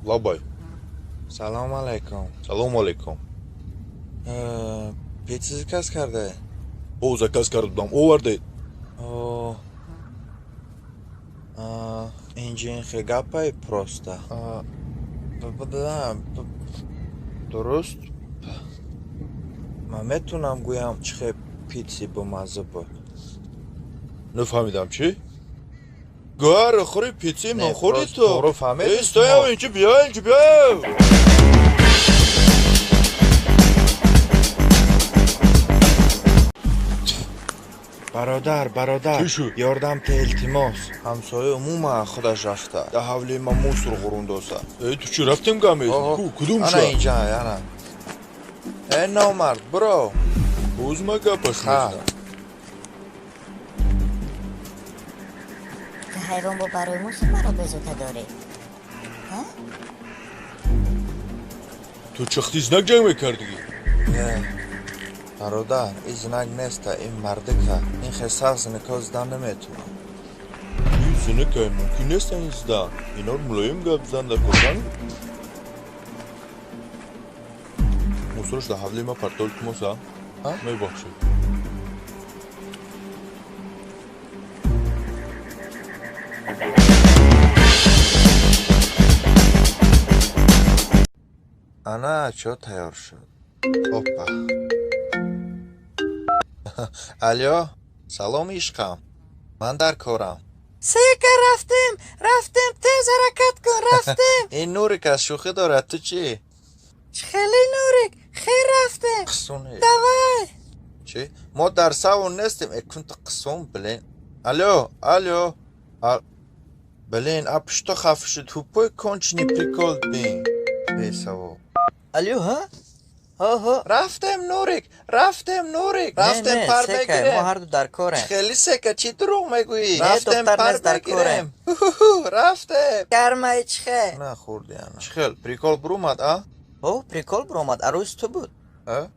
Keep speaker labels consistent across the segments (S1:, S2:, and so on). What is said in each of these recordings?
S1: Labai.
S2: سلام علیکم.
S1: Salam aleykum.
S2: پیچ zakaz کرده.
S1: O zakaz kardam. O vardı.
S2: او اینجین خگاپای پروستا. درست. من میتونم گویم چه پیتزی با مزه بود.
S1: نفهمیدم چی؟ گوهر خوری پیتزی من خوری تو.
S2: برو فهمید.
S1: استایم اینجا بیا اینجا بیا.
S2: برادر
S1: چی شد؟
S2: یاردم ته التماس همسایه عموم خودش رفته در حولی ما موس رو غروندوسه.
S1: تو چی رفتیم گمید؟ کدوم
S2: انا
S1: شد؟
S2: اینجا انا ای نامرد برو
S1: بوز ما گپش میزنم.
S3: که حیران با برای موسی مرا بزوته داری ها؟
S1: تو چختی زنک جنگ میکردی؟
S2: نه برادر این زنگ نیسته این مرده که این خسر زنکا زدن نمیتونه.
S1: این زنکه ممکن نیست این زدن. اینا رو ملایم گپ زدن در کردن. موسرش در حولی ما پرتول کموسا میبخشید.
S2: انا چو تیار شد. اوپا الو سلام عشقم من در کارم.
S3: سیکا رفتیم تیز حرکت کن رفتیم.
S2: این نوری که از شوخی دارد تو چی؟
S3: خیلی نورک خیر رفتیم
S2: قصونه
S3: دوای
S2: چی؟ ما در سوون نیستیم اکون تا قصون بلین. الو بلین اپشتا خفشت توپوی کنچنی پریکول بین بیساو.
S3: الو ها
S2: رفتیم نورک رفتیم پر بگیریم.
S3: ما هر دو در کاریم.
S2: خیلی سکه چی دروغ میگویی؟
S3: نه،
S2: رفتیم
S3: دختر
S2: پر
S3: نیست، در
S2: بگیریم. رفتیم
S3: گرمه چخه
S2: نه خوردی انا چخیل پریکول برومد اه؟
S3: او پریکول برامد عروس تو بود.
S2: اه؟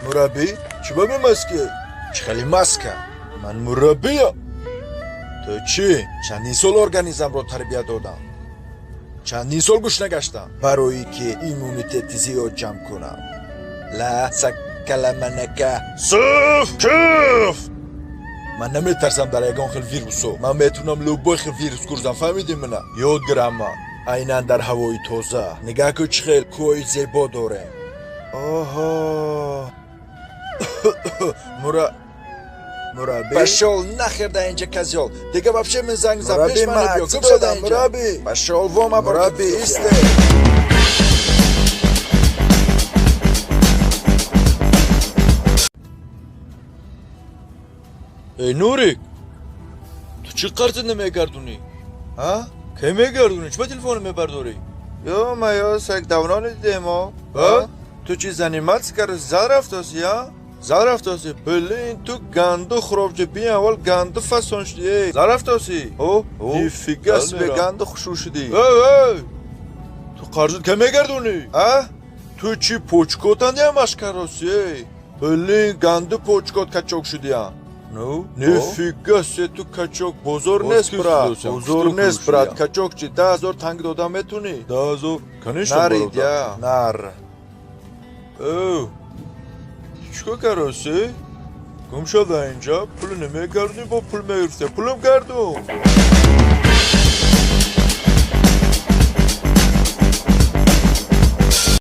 S1: مربی؟ چی با مسکه؟
S2: خیلی مسکه
S1: من مربیم.
S2: تو چی؟ چندین سال ارگانیزم رو تربیت دادم. چندین سال گوش نگشتم برای که ایمونیتت زیاد جمع کنم. لا سکلمنکه
S1: کف من نمیترسم در یگان خیل ویروسو. من میتونم لوبای خیل ویروس گرزم. فهمیدی منه؟ یاد گرم من اینن در هوای تازه. نگاه که چه خیل کوی زیبا داره.
S2: آها مربی
S1: بشال نخیر در اینجا کزیال دیگه بفشه من زنگ زن پیش من بیا.
S2: گم
S1: گم
S2: شده
S1: شده
S2: اینجا.
S1: مربی.
S2: بشال وام
S1: مربی ایسته. ای نوریک تو چی قرض نمیگردونی؟
S2: ها؟
S1: کی میگردونی؟ چه تلفن میبرداری؟
S2: یا ما یا سک دوران دیدیم ها؟ تو چی زنی مات کرد زال رفتاسی ها؟
S1: زال رفتاسی بلین تو گندو خرابچه بین اول گندو فسون شدی. زال رفتاسی نیفیگس
S2: به گند خوشو شدی.
S1: تو قرضت که میگردونی؟
S2: ها؟
S1: تو چی پوچکوتن یا مشکراسی؟ بلین گندو پوچکوت کچوک شدی هم.
S2: نو؟
S1: نیفیگس تو کچوک بزرگ نیست برات. بزرگ نیست برات. کچوک چی 10,000 تنگ دادم میتونی؟ 10,000 کنیشم
S2: نرید یا نر
S1: او چیکار کراسی؟ گم شده اینجا پول نمیگردی با پول میگرفته. پولم گردون.